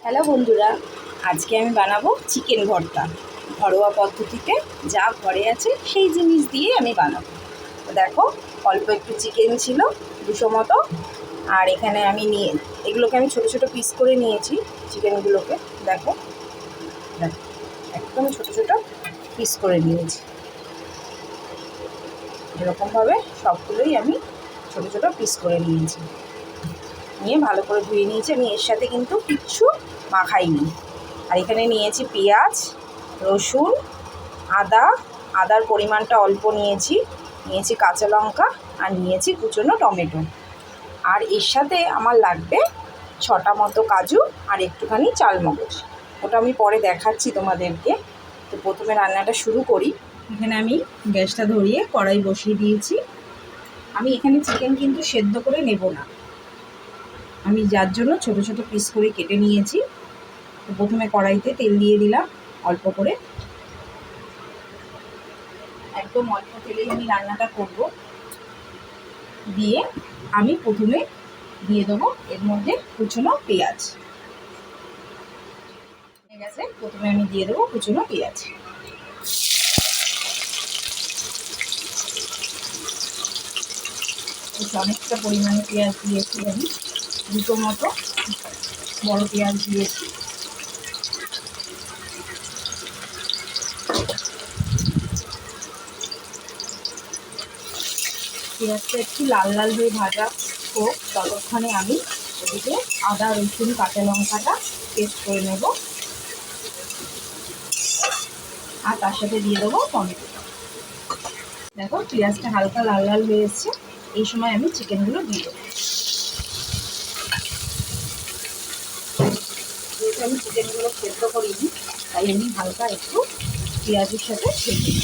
Hello বন্ধুরা, আজকে আমি বানাবো চিকেন ভর্তা। ঘরোয়া পদ্ধতিতে যা ঘরে আছে সেই জিনিস দিয়ে আমি বানাবো। তো দেখো, অল্প একটু চিকেন ছিল 200 মতো। আর এখানে আমি এগুলোকে আমি ছোট ছোট পিস করে নিয়েছি। চিকেনগুলোকে দেখো দেখো একদম ছোট ছোট পিস করে নিয়েছি। এরকমভাবে সবগুলোই আমি ছোট ছোট পিস করে নিয়েছি। নিয়ে ভালো করে ধুয়ে নিয়েছি। আমি এর সাথে কিন্তু কিচ্ছু মাখাইনি। আর এখানে নিয়েছি পেঁয়াজ, রসুন, আদার পরিমাণটা অল্প নিয়েছি কাঁচা লঙ্কা, আর নিয়েছি কুচনো টমেটো। আর এর সাথে আমার লাগবে 6টা মতো কাজু আর একটুখানি চালমগজ। ওটা আমি পরে দেখাচ্ছি তোমাদেরকে। তো প্রথমে রান্নাটা শুরু করি। এখানে আমি গ্যাসটা ধরিয়ে কড়াই বসিয়ে দিয়েছি। আমি এখানে চিকেন কিন্তু সেদ্ধ করে নেব না, আমি যার জন্য ছোট ছোট পিস করে কেটে নিয়েছি। তো প্রথমে কড়াইতে তেল দিয়ে দিলাম অল্প করে, একদম অল্প তেলেই আমি রান্নাটা করব। দিয়ে আমি প্রথমে দিয়ে দেবো এর মধ্যে কুচনো পেঁয়াজ। ঠিক আছে, প্রথমে আমি দিয়ে দেবো কুচনো পেঁয়াজ। অনেকটা পরিমাণে পেঁয়াজ দিয়েছি আমি, 2 মতো বড় পেঁয়াজ দিয়েছি। পেঁয়াজটা একটু লাল লাল হয়ে ভাজা হোক, ততক্ষণে আমি ওদিকে আদা, রসুন, কাঁচা লঙ্কাটা পেস্ট করে নেব। আর তার সাথে দিয়ে দেবো টমেটো। দেখো পেঁয়াজটা হালকা লাল লাল হয়ে এসছে। এই সময় আমি চিকেনগুলো দিয়ে দেবো। যেহেতু আমি চিকেনগুলো সেদ্ধ করিনি, তাই আমি হালকা একটু পেঁয়াজের সাথে সেদ্ধ দিই।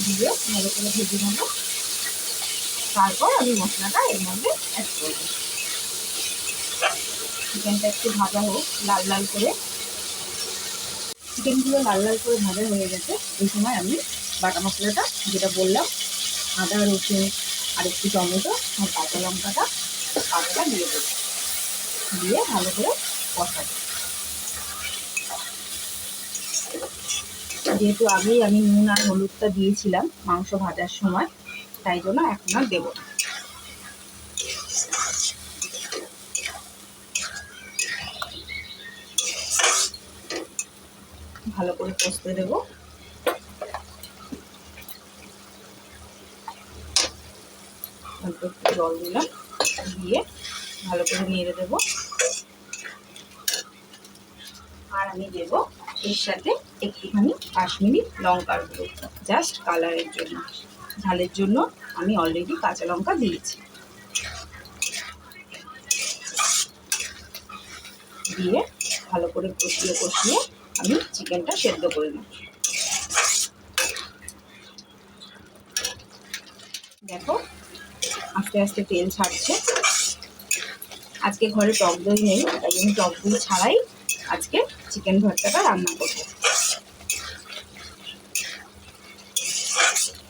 দিয়ে ভালো করে ভেজে নেব। তারপর আমি মশলাটা এর মধ্যে অ্যাড করব। চিকেনটা একটু ভাজা হোক লাল লাল করে। চিকেনগুলো লাল লাল করে ভাজা হয়ে গেছে। এই সময় আমি বাটা মশলাটা যেটা বললাম, আদা, রসুন আর একটু টমেটো আর কাঁচা লঙ্কাটা বাটাটা দিয়ে দেবো। দিয়ে ভালো করে কষাবো। যেহেতু আগেই আমি নুন আর হলুদটা দিয়েছিলাম মাংস ভাজার সময়, তাই জন্য এখন আর দেবো না। ভালো করে কষতে দেবো। অল্প একটু জল দিলাম, দিয়ে ভালো করে নেড়ে দেবো। আর আমি দেবো এর সাথে একটুখানি কাশ্মীরি লঙ্কার গুঁড়ো, জাস্ট কালারের জন্য। ঝালের জন্য আমি অলরেডি কাঁচা লঙ্কা দিয়েছি। দিয়ে ভালো করে কষিয়ে কষিয়ে আমি চিকেনটা সেদ্ধ করে নেব। দেখো আস্তে আস্তে তেল ছাড়ছে। আজকে ঘরে টক দই নেই, তাই আমি টক দই ছাড়াই আজকে চিকেন ভর্তাটা রান্না করব।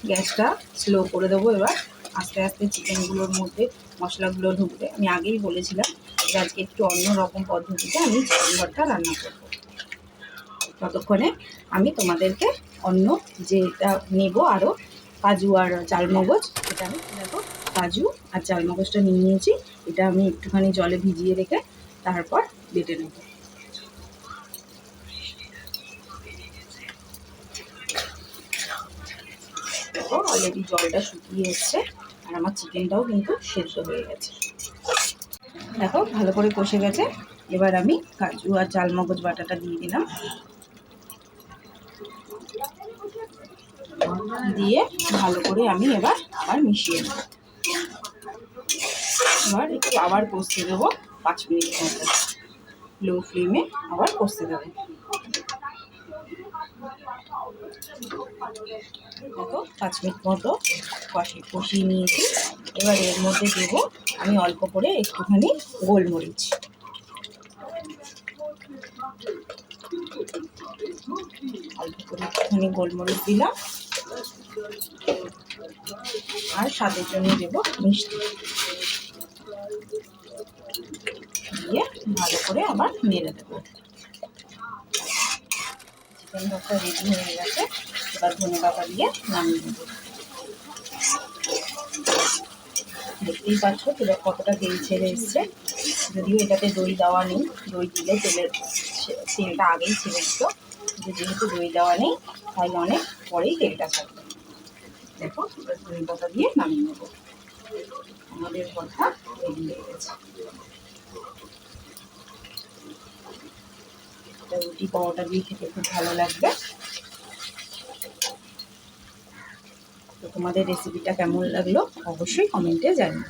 গ্যাসটা স্লো করে দেবো। এবার আস্তে আস্তে চিকেনগুলোর মধ্যে মশলাগুলো ঢুকবে। আমি আগেই বলেছিলাম যে আজকে একটু অন্য রকম পদ্ধতিতে আমি চিকেন ভর্তা রান্না করব। ততক্ষণে আমি তোমাদেরকে অন্য যেটা নেব আরও কাজু আর চালমগজ, এটা আমি দেখো কাজু আর চালমগজটা নিয়ে নিয়েছি। এটা আমি একটুখানি জলে ভিজিয়ে রেখে তারপর বেটে নেব। দেখো অলরেডি জলটা শুকিয়ে এসছে আর আমার চিকেনটাও কিন্তু সেদ্ধ হয়ে গেছে। দেখো ভালো করে কষে গেছে। এবার আমি কাজু আর চালমগজ বাটাটা দিয়ে দিলাম। দিয়ে ভালো করে আমি এবার আবার মিশিয়ে নেব। এবার একটু আবার কষতে দেবো 5 মিনিট মতো। লো ফ্লেমে আবার কষতে দেবো। দেখো 5 মিনিট মতো কষিয়ে নিয়েছি। এবার এর মধ্যে দেব আমি অল্প করে একটুখানি গোলমরিচ, অল্প করে একটুখানি গোলমরিচ দিলাম। আর স্বাদের জন্য দেব মিষ্টি, দিয়ে ভালো করে আবার নেড়ে দেবো। চিকেন ভর্তা রেডি হয়ে গেছে। এবার ধনেপাতা দিয়ে নামিয়ে দেবো। দেখতেই পাচ্ছ এবার কতটা তেল ছেড়ে এসছে। যদিও এটাতে দই দেওয়া নেই, দই দিলে তেলটা আগেই ছেড়ে দিত, কিন্তু যেহেতু দই দেওয়া নেই তাই অনেক পরেই তেলটা ছাড়বে। দেখো এবার ধনেপাতা দিয়ে নামিয়ে নেব। আমাদের ভর্তা রেডি হয়ে গেছে। এটা রুটি পরোটা দিয়ে খেতে খুব ভালো লাগবে। তো তোমাদের রেসিপিটা কেমন লাগলো অবশ্যই কমেন্টে জানিও।